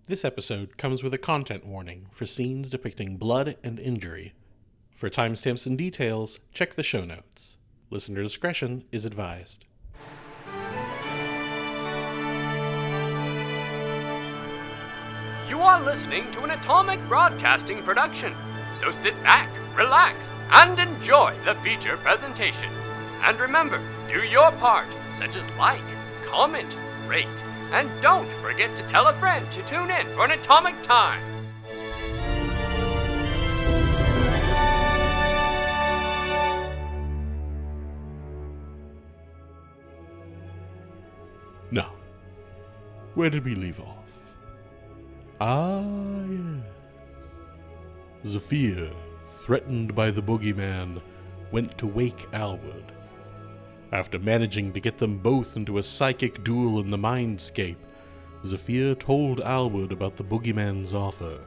This episode comes with a content warning for scenes depicting blood and injury. For timestamps and details, check the show notes. Listener discretion is advised. You are listening to an Atomic Broadcasting production, so sit back, relax, and enjoy the feature presentation. And remember, do your part, such as like, comment, rate, and don't forget to tell a friend to tune in for an Atomic Time. Now, where did we leave off? Ah, yes. Zephear, threatened by the boogeyman, went to wake Alwood. After managing to get them both into a psychic duel in the mindscape, Zephear told Alwood about the boogeyman's offer,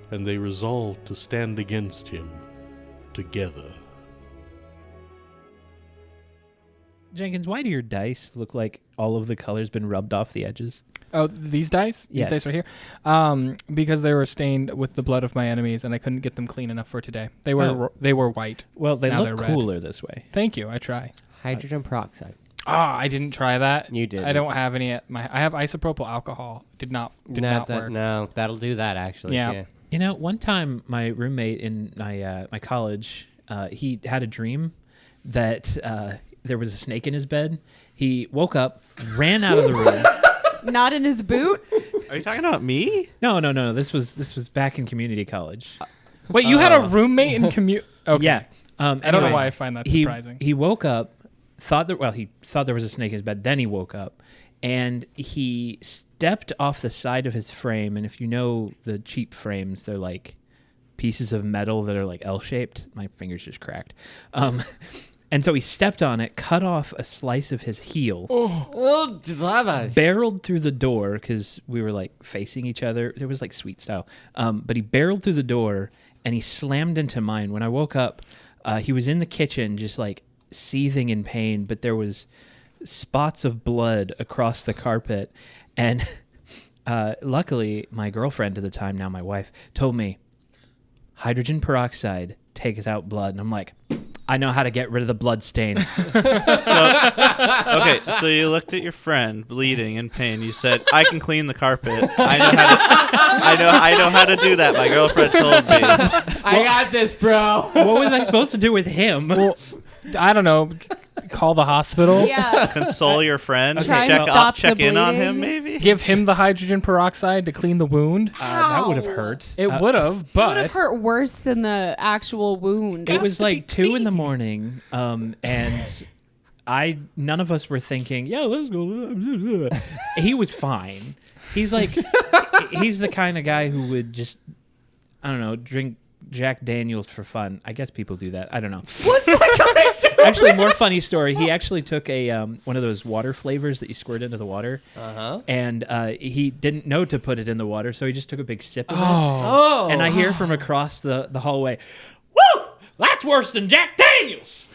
and they resolved to stand against him together. Jenkins, why do your dice look like all of the color's been rubbed off the edges? Oh, these dice? Yes. These dice right here? Because they were stained with the blood of my enemies, and I couldn't get them clean enough for today. They were white. Well, they Now look they're red. cooler this way. Thank you. I try. Hydrogen peroxide. I didn't try that. You did. I don't have any at my. I have isopropyl alcohol. Did not work. No, that'll do that actually. Yeah. You know, one time my roommate in my college, he had a dream that there was a snake in his bed. He woke up, ran out of the room. Not in his boot? Are you talking about me? No. This was back in community college. Wait, you had a roommate in commute? Okay. Yeah. I don't know why I find that surprising. He woke up, he thought there was a snake in his bed. Then he woke up, and he stepped off the side of his frame. And if you know the cheap frames, they're like pieces of metal that are like L-shaped. My fingers just cracked. And so he stepped on it, cut off a slice of his heel, barreled through the door because we were like facing each other. It was like sweet style. But he barreled through the door and he slammed into mine. When I woke up, he was in the kitchen just like seething in pain, but there was spots of blood across the carpet. And luckily, my girlfriend at the time, now my wife, told me, hydrogen peroxide takes out blood. And I'm like, I know how to get rid of the blood stains. Okay, so you looked at your friend bleeding in pain. You said, "I can clean the carpet. I know how to do that." My girlfriend told me. I got this, bro. What was I supposed to do with him? Well, I don't know. Call the hospital. Yeah. Console your friend. Okay, Try and stop check the in on bleeding. him, maybe. Give him the hydrogen peroxide to clean the wound. That would have hurt. It would have, It would but have hurt worse than the actual wound. It was like 2 a.m, and none of us were thinking, yeah, let's go. He was fine. He's like, he's the kind of guy who would just, I don't know, drink Jack Daniels for fun. I guess people do that. I don't know. What's that coming to? Actually, more funny story. He actually took a one of those water flavors that you squirt into the water, and he didn't know to put it in the water, so he just took a big sip of it. Oh. And I hear from across the hallway, "Woo! That's worse than Jack Daniels."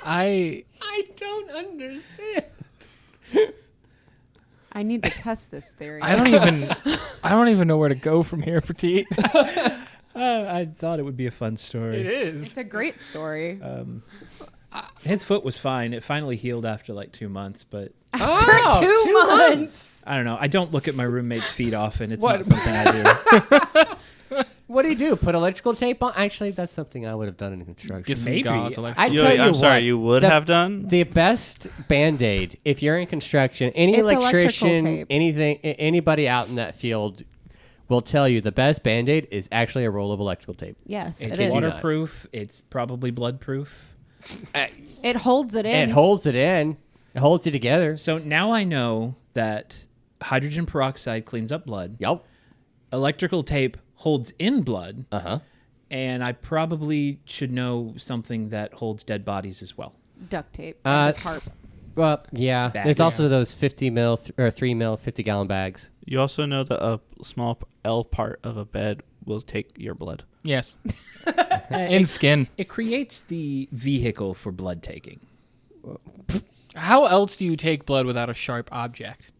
I don't understand. I need to test this theory. don't even know where to go from here, Petite. I thought it would be a fun story. is. It's a great story. His foot was fine. It finally healed after like 2 months, but After 2 months. I don't know. I don't look at my roommate's feet often. It's What? not something I do. What do you do? Put electrical tape on? Actually, that's something I would have done in construction. Get some Maybe. gauze. Like, I tell you I'm what, sorry, you would have done? the best Band-Aid if you're in construction. Any It's electrical electrician, tape. anybody out in that field will tell you the best Band-Aid is actually a roll of electrical tape. Yes, It's it is. waterproof. It's probably blood-proof. It holds it in. It holds it in. It holds you together. So now I know that hydrogen peroxide cleans up blood. Yep. Electrical tape holds in blood. Uh-huh. And I probably should know something that holds dead bodies as well. Duct tape. And the tarp. Well, yeah. Bags. There's also those 50 mil or 3 mil 50-gallon bags. You also know that a small L part of a bed will take your blood. yes. In skin. It creates the vehicle for blood taking. How else do you take blood without a sharp object?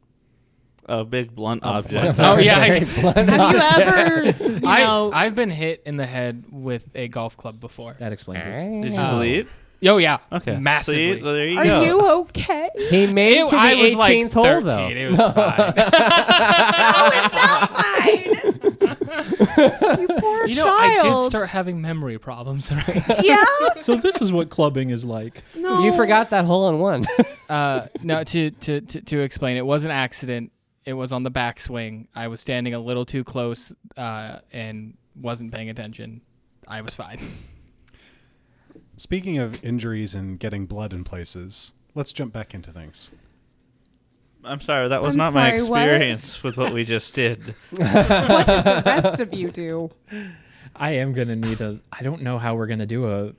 a big blunt object. Oh yeah, Have you ever, you know, I've been hit in the head with a golf club before. That explains it. Did you bleed? Oh yeah, Okay. massively. See, there you are go. you okay? He made it to the I was 18th like hole 13. though. It was fine. No, it's not fine. You poor You know, I did child. start having memory problems. Yeah. So this is what clubbing is like. No. You forgot that hole in one. No, to explain, it was an accident. It was on the backswing. I was standing a little too close and wasn't paying attention. I was fine. Speaking of injuries and getting blood in places, let's jump back into things. I'm sorry, that was I'm not my sorry, what? experience with what we just did. What did the rest of you do? I am going to need I don't know how we're going to do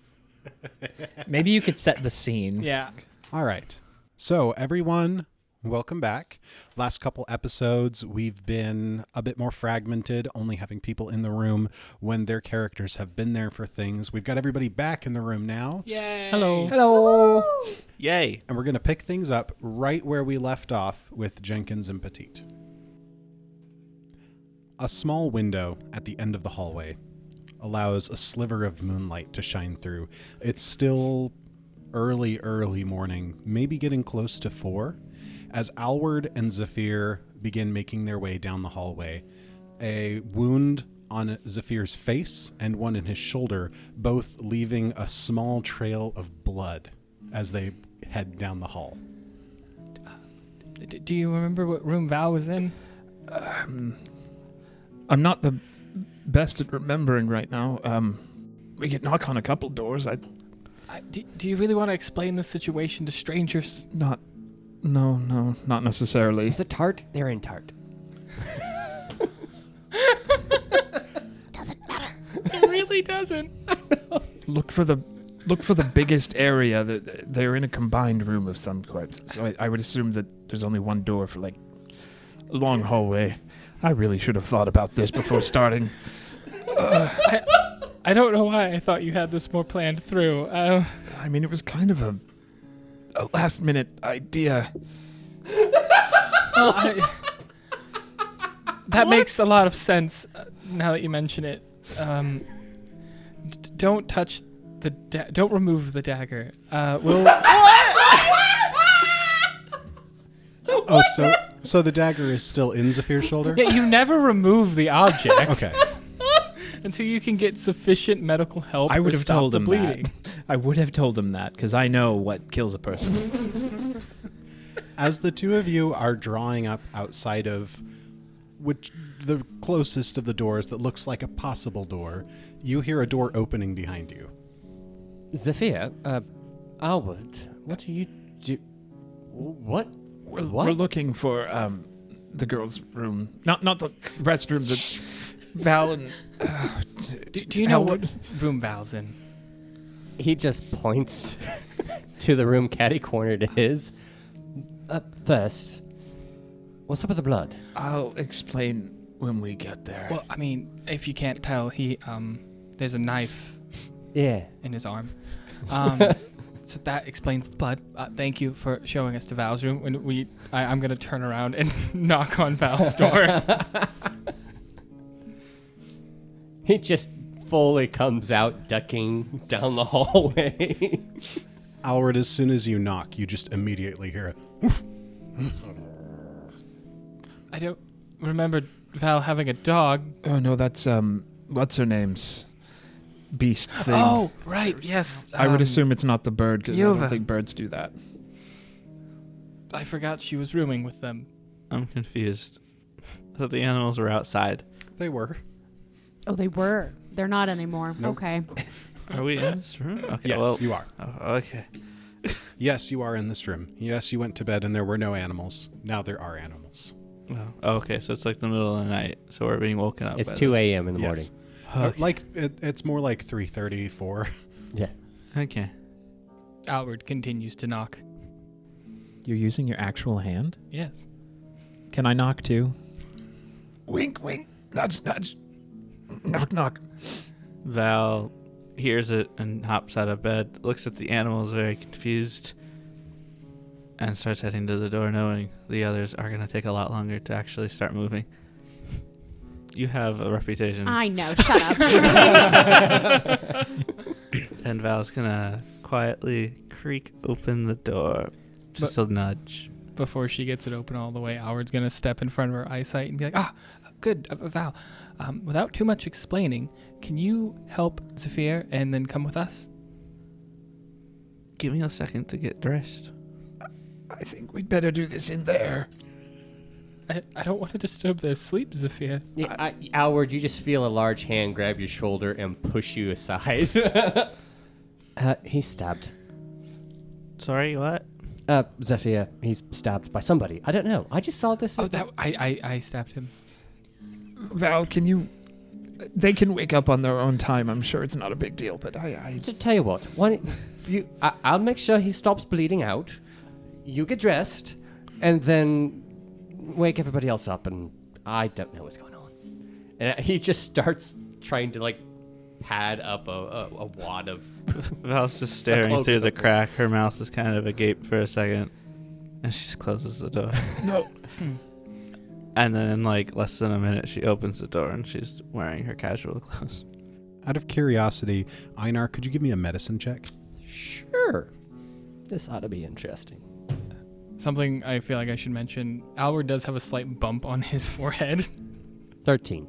maybe you could set the scene. Yeah. All right. So, everyone, welcome back. Last couple episodes, we've been a bit more fragmented, only having people in the room when their characters have been there for things. We've got everybody back in the room now, Yay. Hello. Hello. Yay. and we're going to pick things up right where we left off with Jenkins and Petete. A small window at the end of the hallway allows a sliver of moonlight to shine through. It's still early morning, maybe getting close to 4, as Alward and Zephear begin making their way down the hallway. A wound on Zephyr's face and one in his shoulder, both leaving a small trail of blood as they head down the hall. Do you remember what room Val was in? I'm not the best at remembering right now. We could knock on a couple doors. Do you really want to explain the situation to strangers? No, not necessarily. Is it tart? They're in tart. It really doesn't. Look for the biggest area. That they're in a combined room of some sort. So I would assume that there's only one door for like a long hallway. I really should have thought about this before starting. I don't know why I thought you had this more planned through. I mean, it was kind of a last minute idea. Well, that makes a lot of sense now that you mention it. Don't touch the don't remove the dagger. We'll. Oh, so the dagger is still in Zephyr's shoulder? Yeah, you never remove the object Okay. until you can get sufficient medical help. I would or have stop told the him bleeding. that. I would have told him that because I know what kills a person. As the two of you are drawing up outside of which the closest of the doors that looks like a possible door, you hear a door opening behind you. Zephear, Alward, what do you do? What? We're looking for the girls' room, not the restroom. The Val and Do you know what room Val's in? He just points to the room catty-cornered to his. First, what's up with the blood? I'll explain when we get there. Well, I mean, if you can't tell, there's a knife Yeah. in his arm. So that explains the blood. Thank you for showing us to Val's room. When I'm gonna turn around and knock on Val's door. He just fully comes out, ducking down the hallway. Alward, as soon as you knock, you just immediately hear a I don't remember Val having a dog. Oh no, that's what's her name's beast thing. Oh, right, yes. I would assume it's not the bird because I Yuva. don't think birds do that. I forgot she was rooming with them. I'm confused. I thought the animals were outside. They were. Oh, they were. They're not anymore. Nope. Okay. Are we in this room? Okay, Yes, well, you are. Oh, okay. Yes, you are in this room. Yes, you went to bed and there were no animals. Now there are animals. Oh, okay, so it's like the middle of the night, so we're being woken up. It's by 2 this. a.m. in the morning. Yes. Like it's more like 3:30, 4. Yeah. Okay. Alward continues to knock. You're using your actual hand? Yes. Can I knock too? Wink, wink, nudge, nudge. Knock, knock. Val hears it and hops out of bed, looks at the animals very confused. and starts heading to the door, knowing the others are going to take a lot longer to actually start moving. You have a reputation. I know. Shut up. And Val's going to quietly creak open the door. Just a nudge. Before she gets it open all the way, Howard's going to step in front of her eyesight and be like, good, Val. Without too much explaining, can you help Zephear and then come with us? Give me a second to get dressed. I think we'd better do this in there. I don't want to disturb their sleep, Zephear. Yeah, Howard, you just feel a large hand grab your shoulder and push you aside. He's stabbed. Sorry, what? Zephyr, he's stabbed by somebody. I don't know. I just saw this. I stabbed him. Val, can you... They can wake up on their own time. I'm sure it's not a big deal, but To tell you what, I'll make sure he stops bleeding out. You get dressed, and then wake everybody else up, and I don't know what's going on. And he just starts trying to, pad up a wad of... Val's just staring through the crack. Her mouth is kind of agape for a second, and she just closes the door. No. And then in less than a minute, she opens the door, and she's wearing her casual clothes. Out of curiosity, Einar, could you give me a medicine check? Sure. This ought to be interesting. Something I feel like I should mention, Albert does have a slight bump on his forehead. 13.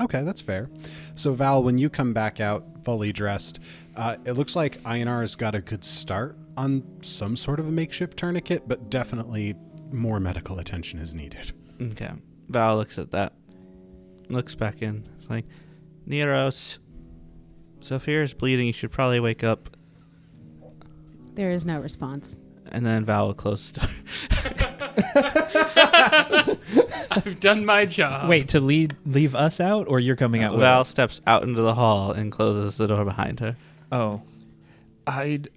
Okay, that's fair. So, Val, when you come back out fully dressed, it looks like Einar's got a good start on some sort of a makeshift tourniquet, but definitely more medical attention is needed. Okay. Val looks at that. Looks back in. It's like, Neros, Zephyr's bleeding. You should probably wake up. There is no response. And then Val will close the door. I've done my job. Wait, to leave us out, or you're coming out with Val us? steps out into the hall and closes the door behind her. Oh. I'd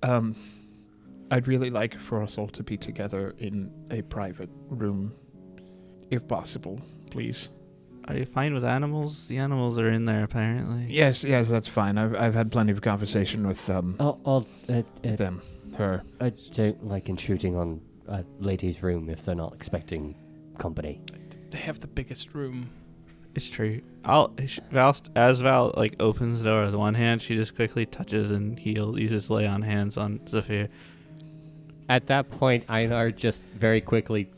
really like for us all to be together in a private room, if possible, please. Are you fine with animals? The animals are in there, apparently. Yes, that's fine. I've had plenty of conversation with them, her. I don't like intruding on a lady's room if they're not expecting company. They have the biggest room. It's true. As Val opens the door with one hand, she just quickly touches and uses lay on hands on Zephyr. At that point, Einar just very quickly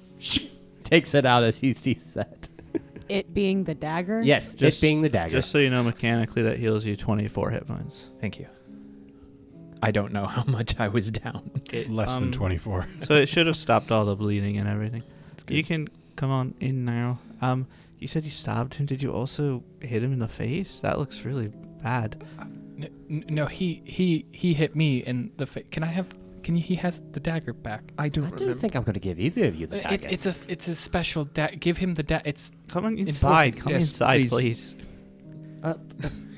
takes it out as he sees that. It being the dagger? Yes, it being the dagger. Just so you know, mechanically that heals you 24 hit points. Thank you. I don't know how much I was down. Less than 24. So it should have stopped all the bleeding and everything. That's good. You can come on in now. You said you stabbed him. Did you also hit him in the face? That looks really bad. No, he hit me in the face. He has the dagger back. I don't I remember. don't think I'm going to give either of you the dagger. It's a special dagger. Give him the dagger. It's Come on inside. Come Yes, inside, please. please.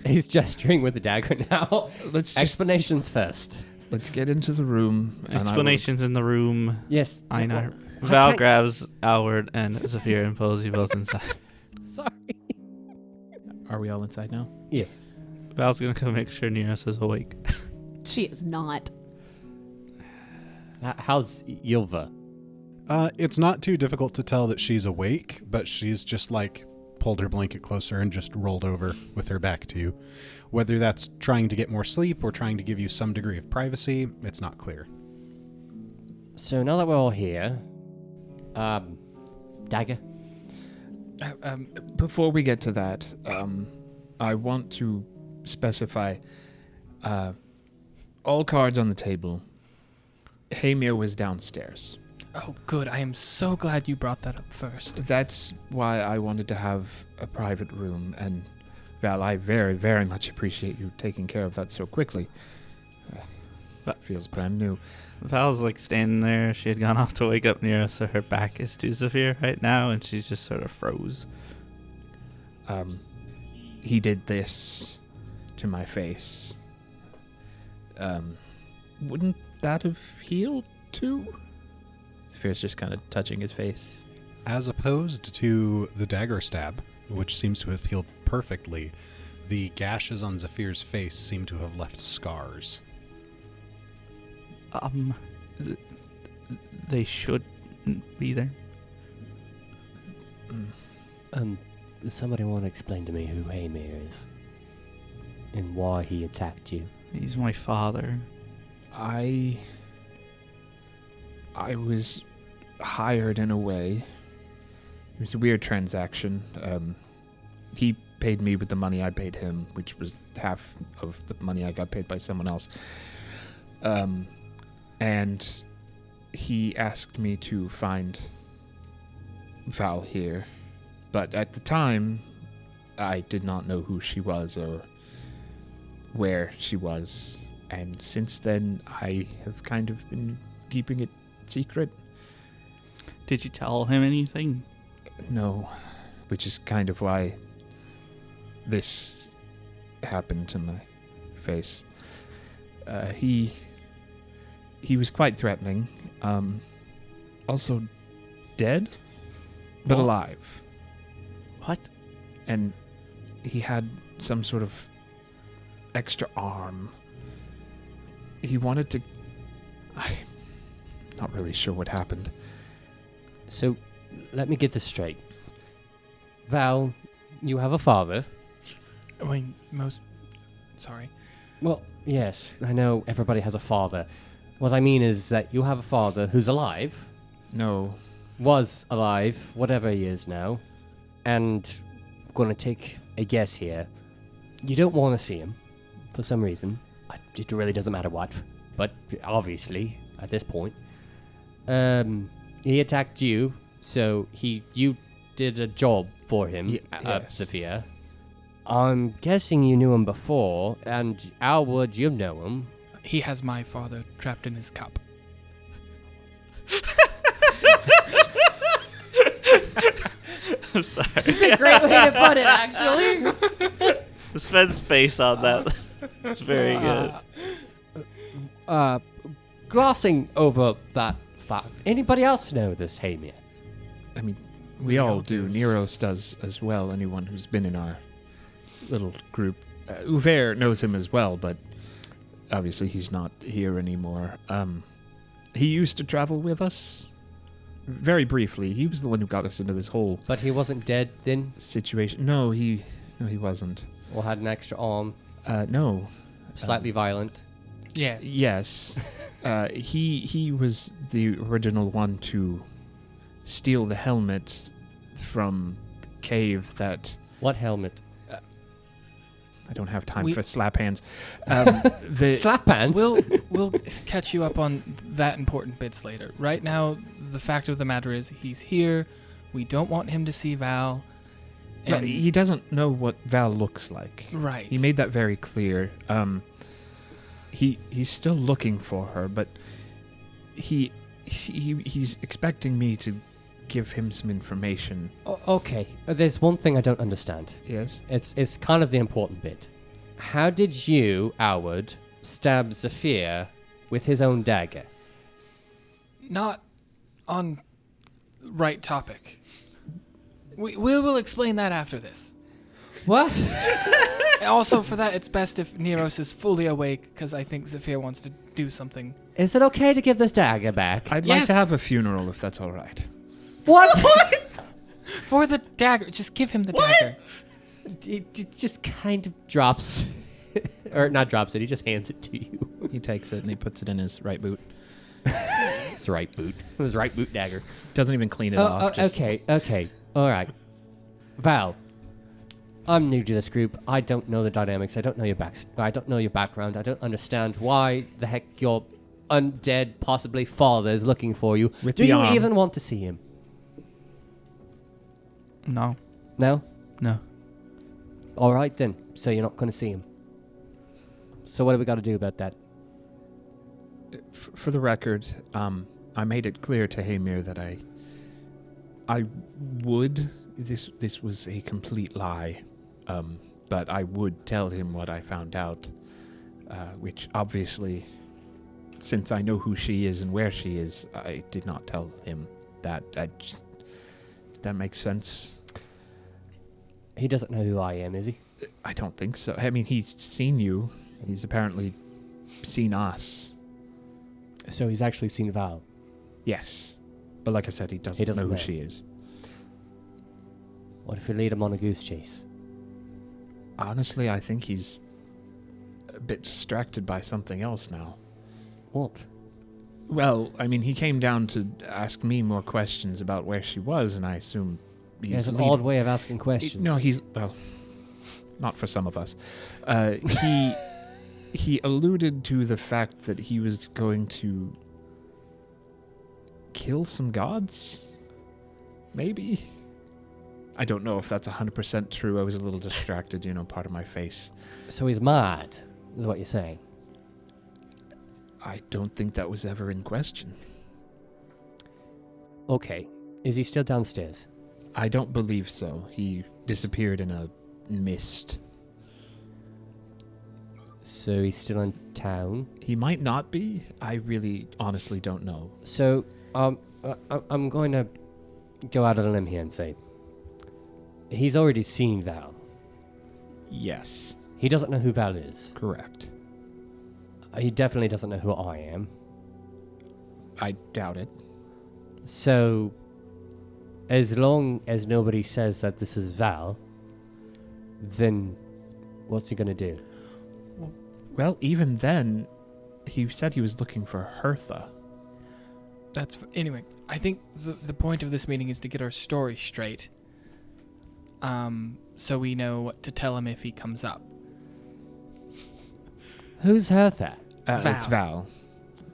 He's gesturing with the dagger now. Let's just Explanations first. let's get into the room. And Explanations in the room. Yes. Einar. well, Val can't- grabs Alward and Zephyr and pulls you both inside. Sorry. Are we all inside now? Yes. Val's gonna go make sure Neros is awake. She is not. How's Ylva? It's not too difficult to tell that she's awake, but she's just pulled her blanket closer and just rolled over with her back to you. Whether that's trying to get more sleep or trying to give you some degree of privacy, it's not clear. So now that we're all here, dagger? Before we get to that, I want to specify all cards on the table. Hamir was downstairs. Oh, good. I am so glad you brought that up first. That's why I wanted to have a private room. And Val, I very, very much appreciate you taking care of that so quickly. Feels brand new. Val's standing there. She had gone off to wake up Neros, so her back is to Zephyr right now, and she's just sort of froze. He did this to my face. Wouldn't that have healed too? Zephyr's just kind of touching his face. As opposed to the dagger stab, which seems to have healed perfectly, the gashes on Zephyr's face seem to have left scars. they should be there. Somebody want to explain to me who Hamir is? And why he attacked you? He's my father. I was hired in a way. It was a weird transaction. He paid me with the money I paid him, which was half of the money I got paid by someone else. And he asked me to find Val here. But at the time, I did not know who she was or where she was. And since then, I have kind of been keeping it secret. Did you tell him anything? No, which is kind of why this happened to my face. He was quite threatening. Also dead, but What? alive. What? And he had some sort of extra arm. He wanted to... I'm not really sure what happened. So, let me get this straight. Val, you have a father. I mean, sorry. Well, yes, I know everybody has a father. What I mean is that you have a father who's alive, No. was alive, whatever he is now, and I'm going to take a guess here. You don't want to see him, for some reason. It really doesn't matter what, but obviously, at this point. He attacked you, so you did a job for him, yes. Zephear. I'm guessing you knew him before, and Alwood, you know him. He has my father trapped in his cup. I'm sorry. It's a great way to put it, actually. Sven's face on that. It's very good. Glossing over that fact, anybody else know this Hamir? I mean, we all do. Neros does as well, anyone who's been in our little group. Uver knows him as well, but obviously he's not here anymore. He used to travel with us very briefly. He was the one who got us into this whole But he wasn't dead then, situation. No, he wasn't. or had an extra arm, No. slightly violent. Yes. Yes. He was the original one to steal the helmet from the cave that... What helmet? I don't have time We- for slap hands. Slap hands. We'll catch you up on that important bits later. Right now, the fact of the matter is he's here. We don't want him to see Val. No, And he doesn't know what Val looks like. right. He made that very clear. He's still looking for her, but he's expecting me to give him some information. Okay, there's one thing I don't understand. Yes. It's kind of the important bit. How did you, Alwood, stab Zephear with his own dagger? Not on right topic. We will explain that after this. What? Also, for that, it's best if Neros is fully awake, because I think Zephear wants to do something. Is it okay to give this dagger back? I'd like to Yes. have a funeral if that's all right. What? For the dagger, just give him the dagger. It just kind of drops. Or not drops it, he just hands it to you. He takes it and he puts it in his right boot. It's right boot. It was right boot dagger. Doesn't even clean it off. Just Okay. All right. Val, I'm new to this group. I don't know the dynamics. I don't know your background. I don't understand why the heck your undead, possibly father, is looking for you. With Do the you arm. even want to see him? No. No? No. All right then. So you're not going to see him. So what do we got to do about that? For the record, I made it clear to Hamir that I would. This was a complete lie, but I would tell him what I found out, which obviously, since I know who she is and where she is, I did not tell him that. That makes sense. He doesn't know who I am, is he? I don't think so. I mean, he's seen you. He's apparently seen us. So he's actually seen Val. Yes. But like I said, he doesn't know who she is. What if we lead him on a goose chase? Honestly, I think he's a bit distracted by something else now. What? Well, I mean, he came down to ask me more questions about where she was, and I assume he's It's an odd way of asking questions. No, well, not for some of us. He alluded to the fact that he was going to kill some gods? Maybe? I don't know if that's 100% true. I was a little distracted, part of my face. So he's mad, is what you're saying? I don't think that was ever in question. Okay. Is he still downstairs? I don't believe so. He disappeared in a mist. So he's still in town? He might not be. I really, honestly don't know. So, I'm going to go out on a limb here and say, he's already seen Val. Yes. He doesn't know who Val is. Correct. He definitely doesn't know who I am. I doubt it. So, as long as nobody says that this is Val, then what's he going to do? Well, even then, he said he was looking for Hertha. Anyway, I think the point of this meeting is to get our story straight. So we know what to tell him if he comes up. Who's Hertha? It's Val.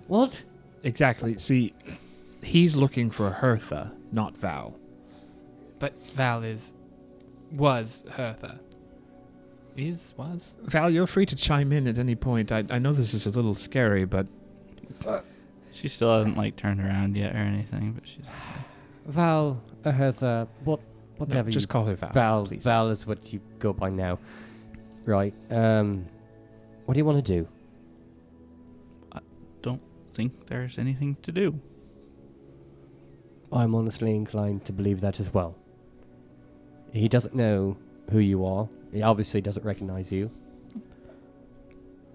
What? Exactly. See, he's looking for Hertha, not Val. But Val was Hertha. Was? Val, you're free to chime in at any point. I know this is a little scary, but... She still hasn't, turned around yet or anything, but she's... Val, Hertha, whatever. Just call her Val, Val, please. Val is what you go by now. Right. What do you want to do? I don't think there's anything to do. I'm honestly inclined to believe that as well. He doesn't know who you are. He obviously doesn't recognize you.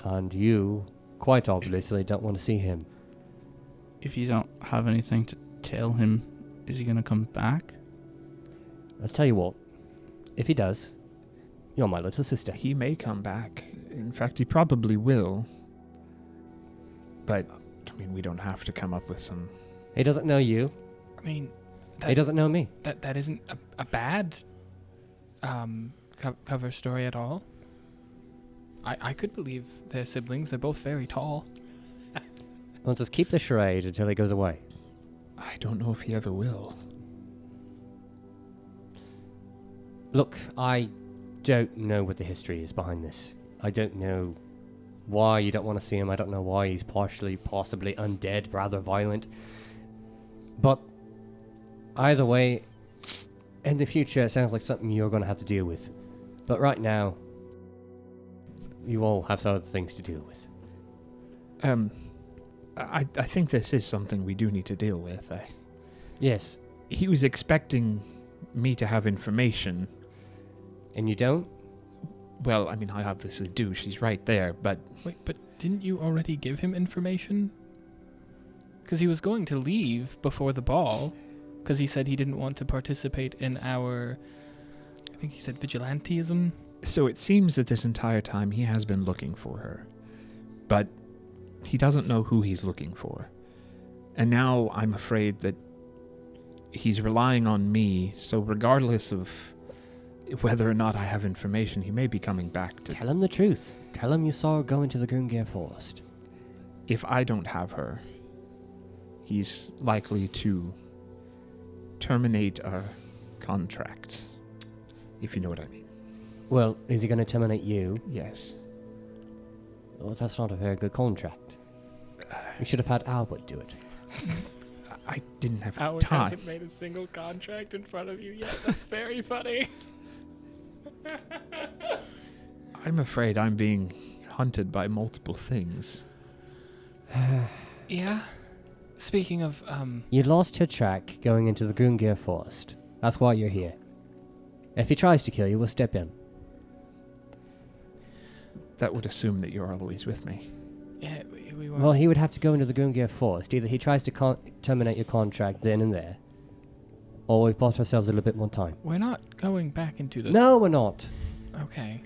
And you, quite obviously, don't want to see him. If you don't have anything to tell him, is he going to come back? I'll tell you what. If he does, you're my little sister. He may come back. In fact, he probably will. But, we don't have to come up with some... He doesn't know you. He doesn't know me. That isn't a bad cover story at all. I could believe they're siblings. They're both very tall. Well, just keep the charade until he goes away. I don't know if he ever will. Look, I don't know what the history is behind this. I don't know why you don't want to see him. I don't know why he's possibly undead, rather violent. But either way, in the future, it sounds like something you're going to have to deal with. But right now, you all have some other things to deal with. I think this is something we do need to deal with. Yes. He was expecting me to have information. And you don't? Well, I obviously do. She's right there, but... Wait, but didn't you already give him information? Because he was going to leave before the ball, because he said he didn't want to participate in our... I think he said vigilantism. So it seems that this entire time he has been looking for her. But he doesn't know who he's looking for. And now I'm afraid that he's relying on me, so regardless of whether or not I have information, he may be coming back to... Tell him the truth. Tell him you saw her go into the Grungir Forest. If I don't have her, he's likely to terminate our contract, if you know what I mean. Well, is he going to terminate you? Yes. Well, that's not a very good contract. You should have had Albert do it. I didn't have Howard time. hasn't made a single contract in front of you yet. That's very funny. I'm afraid I'm being hunted by multiple things. Yeah. Speaking of, You lost your track going into the Grungir Forest. That's why you're here. If he tries to kill you, we'll step in. That would assume that you're always with me. yeah, We were. Well, he would have to go into the Gungia first. Either he tries to terminate your contract then and there, or we've bought ourselves a little bit more time. We're not going back into the... No, we're not. Okay.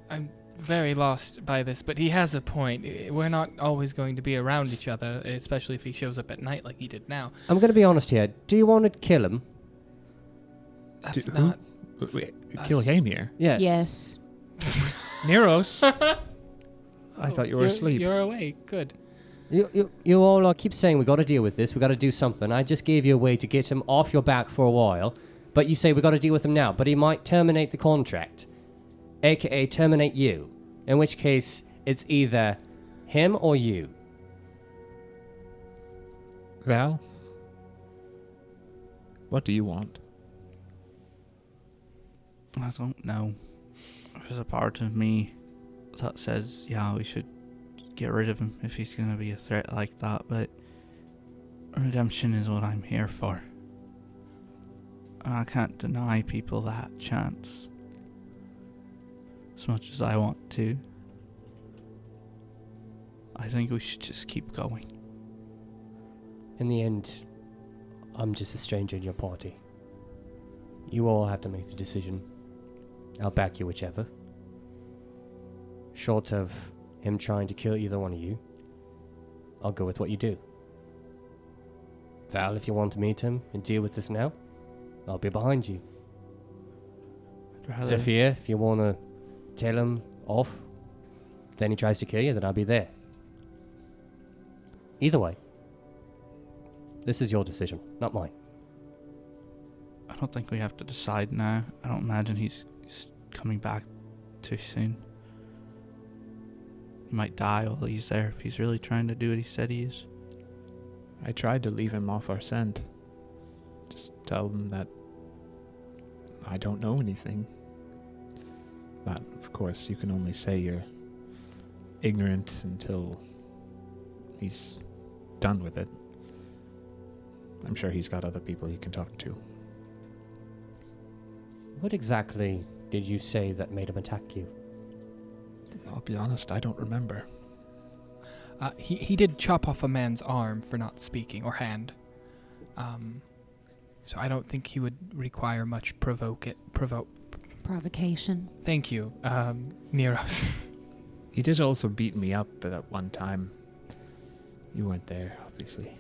I'm very lost by this, but he has a point. We're not always going to be around each other, especially if he shows up at night like he did now. I'm going to be honest here. Do you want to kill him? That's who? not... Wait, kill Hamir? Yes. Yes. Neros. I thought you were You're- asleep. You're awake. Good. You all keep saying we got to deal with this. We got to do something. I just gave you a way to get him off your back for a while, but you say we got to deal with him now. But he might terminate the contract, aka terminate you. In which case, it's either him or you. Val? What do you want? I don't know. There's a part of me that says, yeah, we should get rid of him if he's going to be a threat like that, but redemption is what I'm here for. And I can't deny people that chance. As much as I want to. I think we should just keep going. In the end, I'm just a stranger in your party. You all have to make the decision. I'll back you whichever. Short of him trying to kill either one of you, I'll go with what you do. Val, if you want to meet him and deal with this now, I'll be behind you. Zephear, if you want to tell him off, then he tries to kill you, then I'll be there. Either way, this is your decision, not mine. I don't think we have to decide now. I don't imagine he's coming back too soon. He might die while he's there if he's really trying to do what he said he is. I tried to leave him off our scent. Just tell him that I don't know anything. But, of course, you can only say you're ignorant until he's done with it. I'm sure he's got other people he can talk to. What exactly did you say that made him attack you? I'll be honest, I don't remember. He did chop off a man's arm for not speaking, or hand. So I don't think he would require much Provocation. Thank you, Neros. He did also beat me up at one time. You weren't there, obviously.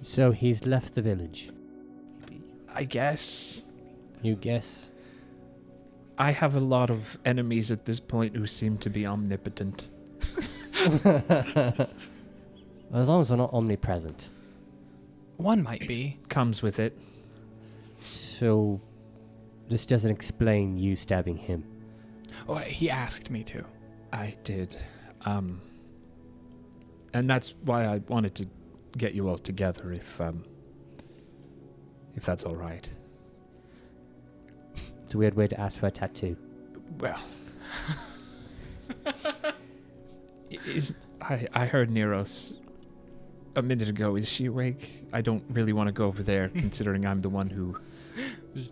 So he's left the village. I guess. You guess? I have a lot of enemies at this point who seem to be omnipotent. As long as we're not omnipresent. One might be. Comes with it. So, this doesn't explain you stabbing him. Oh, he asked me to. I did. And that's why I wanted to get you all together, if that's all right. It's a weird way to ask for a tattoo. Well, I heard Neros a minute ago. Is she awake? I don't really want to go over there, considering I'm the one who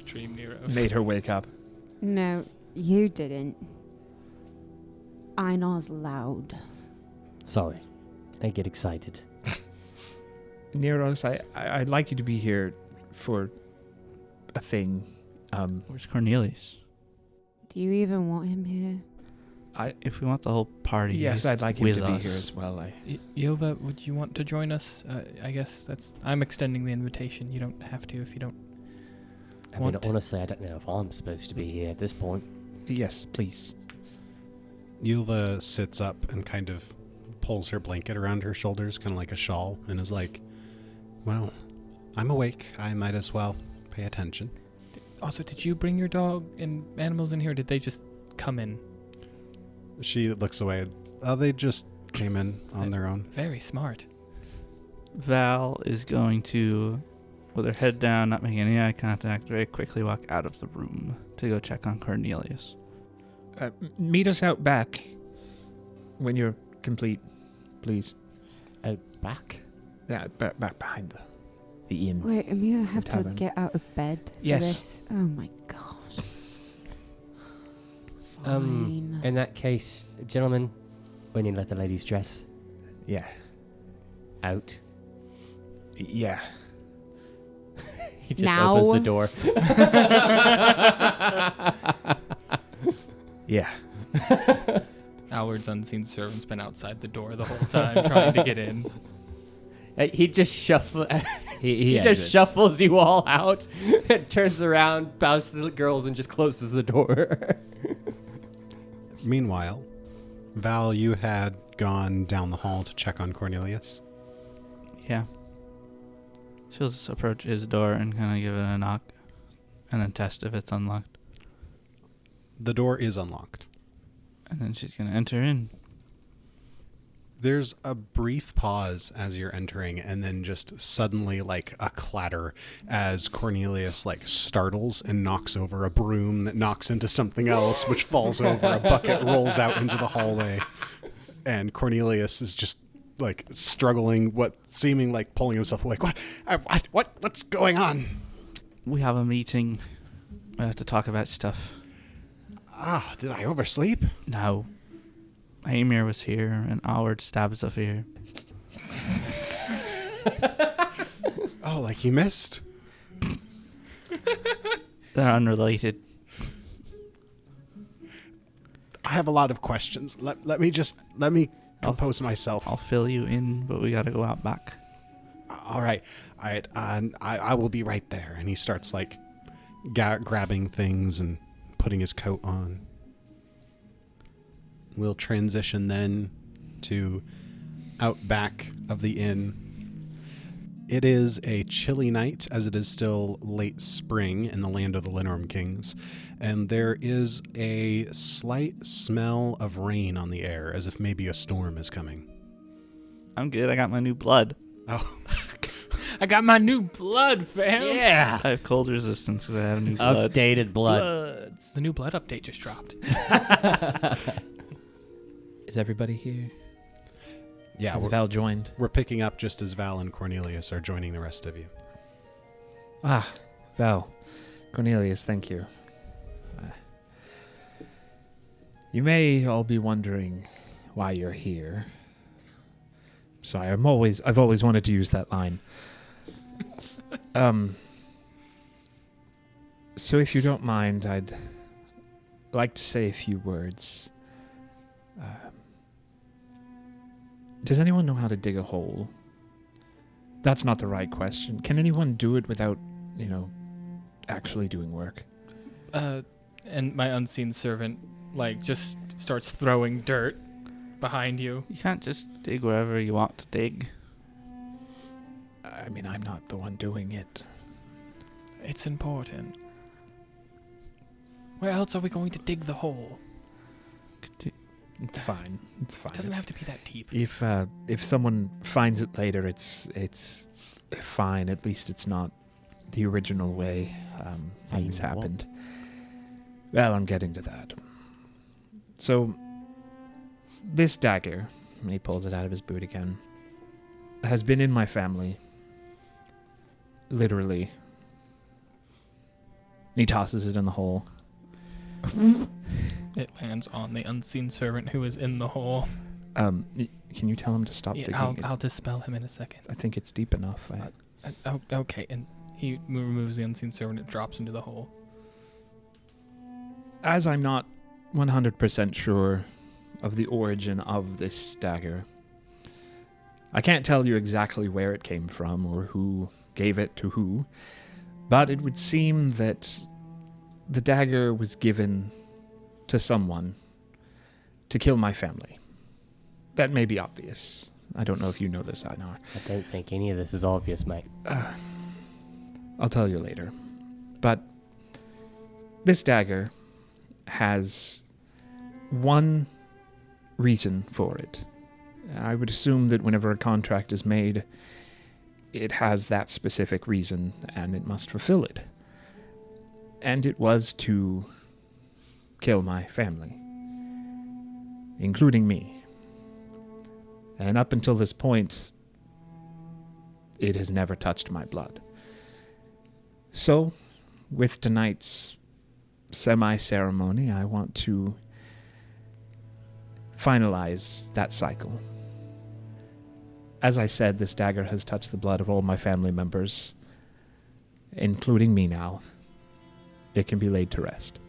Dream Neros. made her wake up. No, you didn't. Einar's loud. Sorry, I get excited. Neros, I'd like you to be here for a thing. Where's Cornelius? Do you even want him here? If we want the whole party, Yes, he's I'd like him with to be us. here as well. Yilva, would you want to join us? I guess that's... I'm extending the invitation. You don't have to if you don't I mean, honestly, I don't know if I'm supposed to be here at this point. Yes, please. Yulva sits up and kind of pulls her blanket around her shoulders, kind of like a shawl, and is like, well, I'm awake. I might as well pay attention. Also, did you bring your dog and animals in here, or did they just come in? She looks away. Oh, they just came in on their own. Very smart. Val is going to, with her head down, not making any eye contact, very quickly walk out of the room to go check on Cornelius. Meet us out back when you're complete, please. Out back? Yeah, back behind the inn. Wait, am I gonna have to tavern. get out of bed for Yes. this? Oh my gosh. Fine. In that case, gentlemen, When you let the ladies dress Yeah. out. Yeah. He just Now? opens the door. Yeah. Alward's unseen servant's been outside the door the whole time trying to get in. He just He just exits. shuffles you all out and turns around, bows to the girls, and just closes the door. Meanwhile, Val, you had gone down the hall to check on Cornelius. Yeah. She'll just approach his door and kind of give it a knock and then test if it's unlocked. The door is unlocked. And then she's going to enter in. There's a brief pause as you're entering, and then just suddenly like a clatter as Cornelius like startles and knocks over a broom that knocks into something else, which falls over. A bucket rolls out into the hallway, and Cornelius is just like struggling, seeming like pulling himself awake. What's going on? We have a meeting. We have to talk about stuff. Did I oversleep? No. Amir was here and Howard stabs Zephear. Oh, like he missed? They're unrelated. I have a lot of questions. Let me compose myself. I'll fill you in, but we gotta go out back. All right. I will be right there. And he starts like grabbing things and putting his coat on. We'll transition then to out back of the inn. It is a chilly night, as it is still late spring in the land of the Lenorm Kings, and there is a slight smell of rain on the air, as if maybe a storm is coming. I'm good. I got my new blood. Oh, I got my new blood, fam. Yeah. I have cold resistance because I have new blood. Updated blood. The new blood update just dropped. Is everybody here? yeah. Has Val joined? We're picking up just as Val and Cornelius are joining the rest of you. Ah, Val. Cornelius, thank you. You may all be wondering why you're here. Sorry, I've always wanted to use that line. So if you don't mind, I'd like to say a few words. Does anyone know how to dig a hole? That's not the right question. Can anyone do it without, actually doing work? And my unseen servant, just starts throwing dirt behind you. You can't just dig wherever you want to dig. I mean, I'm not the one doing it. It's important. Where else are we going to dig the hole? It's fine. It's fine. It doesn't have to be that deep. If someone finds it later, it's fine. At least it's not the original way things Fine, what? happened. Well, I'm getting to that. So, this dagger, and he pulls it out of his boot again, has been in my family. Literally. And he tosses it in the hole. It lands on the unseen servant who is in the hole. Can you tell him to stop digging? I'll dispel him in a second. I think it's deep enough. Okay, and he removes the unseen servant. It drops into the hole. As I'm not 100% sure of the origin of this dagger, I can't tell you exactly where it came from or who gave it to who, but it would seem that the dagger was given to someone to kill my family. That may be obvious. I don't know if you know this, Einar. I don't think any of this is obvious, mate. I'll tell you later. But this dagger has one reason for it. I would assume that whenever a contract is made, it has that specific reason, and it must fulfill it. And it was to kill my family, including me. And up until this point, it has never touched my blood. So, with tonight's semi-ceremony, I want to finalize that cycle. As I said, this dagger has touched the blood of all my family members, including me now. It can be laid to rest.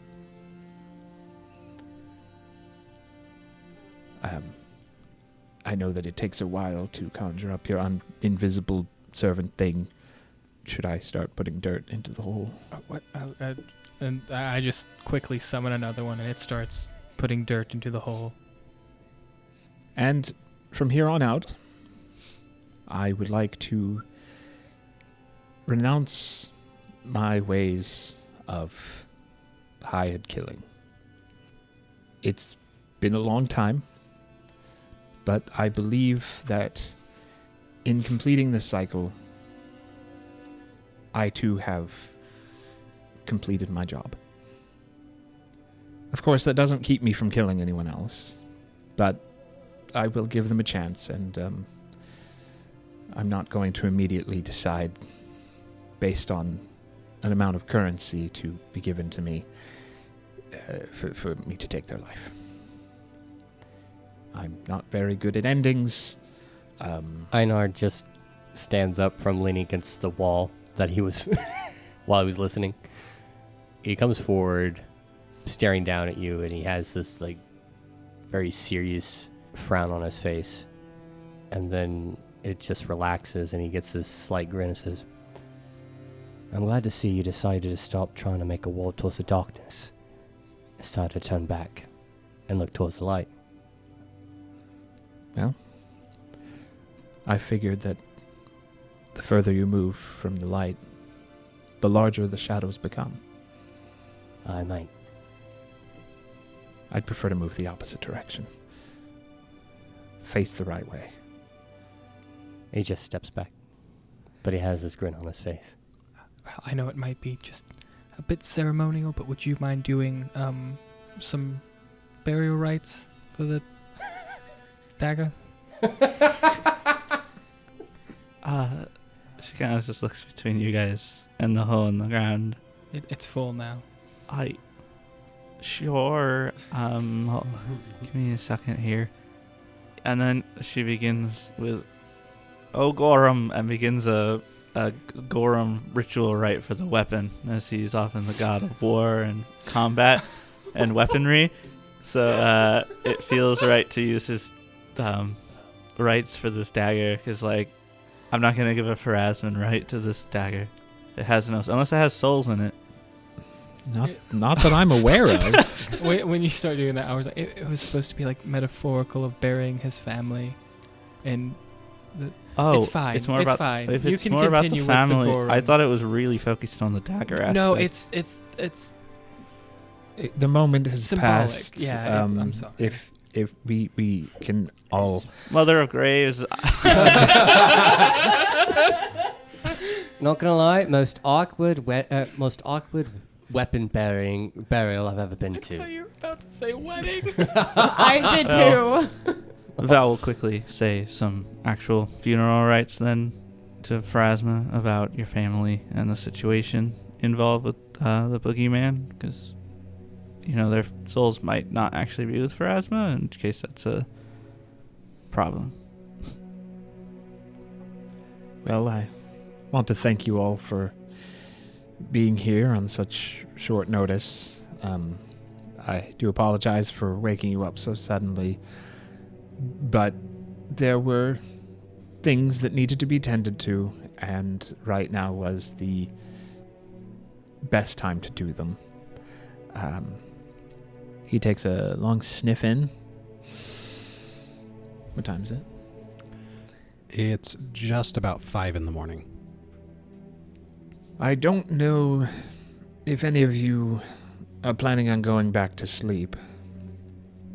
I know that it takes a while to conjure up your invisible servant thing. Should I start putting dirt into the hole? What? And I just quickly summon another one, and it starts putting dirt into the hole. And from here on out, I would like to renounce my ways of hired killing. It's been a long time, but I believe that in completing this cycle, I too have completed my job. Of course, that doesn't keep me from killing anyone else, but I will give them a chance, and I'm not going to immediately decide based on an amount of currency to be given to me for me to take their life. I'm not very good at endings. Einar just stands up from leaning against the wall that he was while he was listening. He comes forward, staring down at you, and he has this like very serious frown on his face. And then it just relaxes, and he gets this slight grin and says, "I'm glad to see you decided to stop trying to make a wall towards the darkness and start to turn back and look towards the light." Well, I figured that the further you move from the light, the larger the shadows become. I might. I'd prefer to move the opposite direction. Face the right way. He just steps back, but he has this grin on his face. Well, I know it might be just a bit ceremonial, but would you mind doing some burial rites for the dagger? She kind of just looks between you guys and the hole in the ground. It's full now. Sure. Give me a second here. And then she begins with Gorum and begins a Gorum ritual rite for the weapon, as he's often the god of war and combat and weaponry. So it feels right to use his rites for this dagger, because I'm not going to give a Pharasman right to this dagger. It has no, unless it has souls in it. Not that I'm aware of. When you start doing that, I was like, it was supposed to be like metaphorical of burying his family, and it's fine. It's more about fine. If You it's can more about the continue with the family. Gorum. I thought it was really focused on the dagger aspect. No, it's The moment has symbolic. passed. Yeah, I'm sorry. If we can all... Mother of Graves. Not gonna lie, most awkward weapon burial I've ever been I thought to. you were about to say wedding. I did too. Val will quickly say some actual funeral rites then to Pharasma about your family and the situation involved with the boogeyman, because their souls might not actually be with Pharasma, in case that's a problem. Well, I want to thank you all for being here on such short notice. I do apologize for waking you up so suddenly, but there were things that needed to be tended to, and right now was the best time to do them. He takes a long sniff in. What time is it? It's just about 5 in the morning. I don't know if any of you are planning on going back to sleep,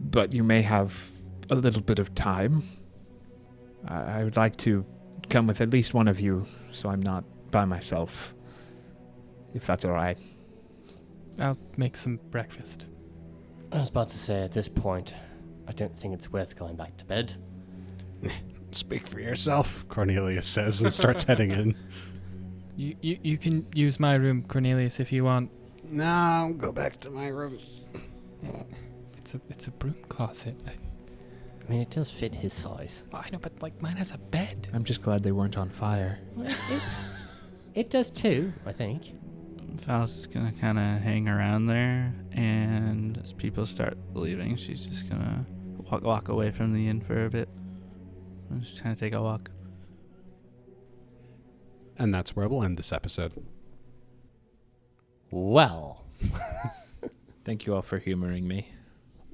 but you may have a little bit of time. I would like to come with at least one of you, so I'm not by myself, if that's all right. I'll make some breakfast. I was about to say, at this point, I don't think it's worth going back to bed. Speak for yourself, Cornelius says, and starts heading in. You can use my room, Cornelius, if you want. No, go back to my room. It's a broom closet. I mean, it does fit his size. I know, but like mine has a bed. I'm just glad they weren't on fire. Well, it does too, I think. Val's just gonna kind of hang around there, and as people start leaving, she's just gonna walk away from the inn for a bit. And just kind of take a walk. And that's where we'll end this episode. Well. Thank you all for humoring me.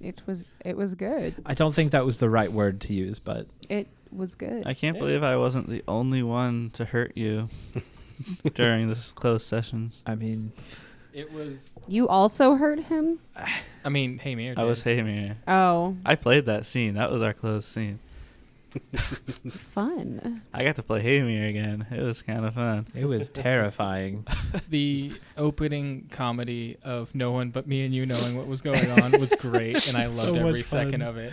It was good. I don't think that was the right word to use, but It was good. I can't believe I wasn't the only one to hurt you during this closed sessions. I mean, It was. You also hurt him? I mean, hey, Mir. I was Hamir. Oh, I played that scene. That was our closed scene. fun. I got to play Hamir again. It was kind of fun. it was terrifying. The opening comedy of no one but me and you knowing what was going on was great, and I loved So every much fun. second of it.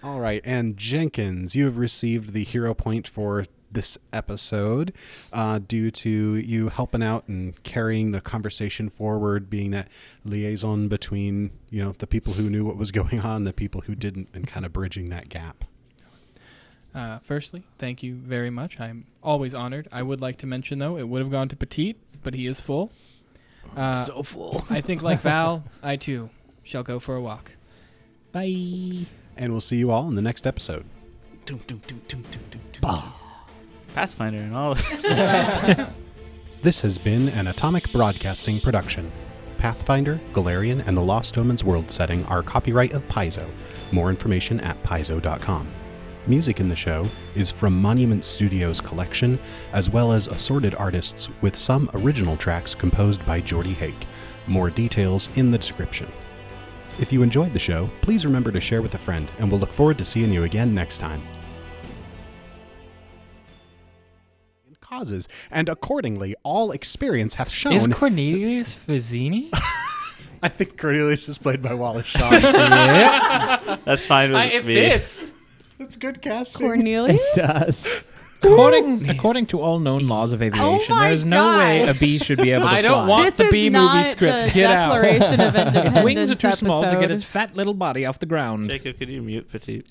All right, and Jenkins, you have received the hero point for this episode due to you helping out and carrying the conversation forward, being that liaison between, the people who knew what was going on, the people who didn't, and kind of bridging that gap. Firstly, thank you very much. I'm always honored. I would like to mention, though, it would have gone to Petete, but he is full. So full. I think, like Val, I too shall go for a walk. Bye. And we'll see you all in the next episode. Pathfinder and all. This has been an Atomic Broadcasting production. Pathfinder, Galarian, and the Lost Omens world setting are copyright of Paizo. More information at paizo.com. Music in the show is from Monument Studios' collection, as well as assorted artists, with some original tracks composed by Jordy Hake. More details in the description. If you enjoyed the show, please remember to share with a friend, and we'll look forward to seeing you again next time. Causes, and accordingly, all experience hath shown. Is Cornelius Fazzini? I think Cornelius is played by Wallace Shawn. That's fine with It me. fits. That's good casting. Cornelius? does. According to all known laws of aviation, my there's no way a gosh. bee should be able to fly. I don't want This the is B movie not script. the Get out. Declaration of Independence Its wings are too small to get episode. its fat little body off the ground. Jacob, could you mute Petite?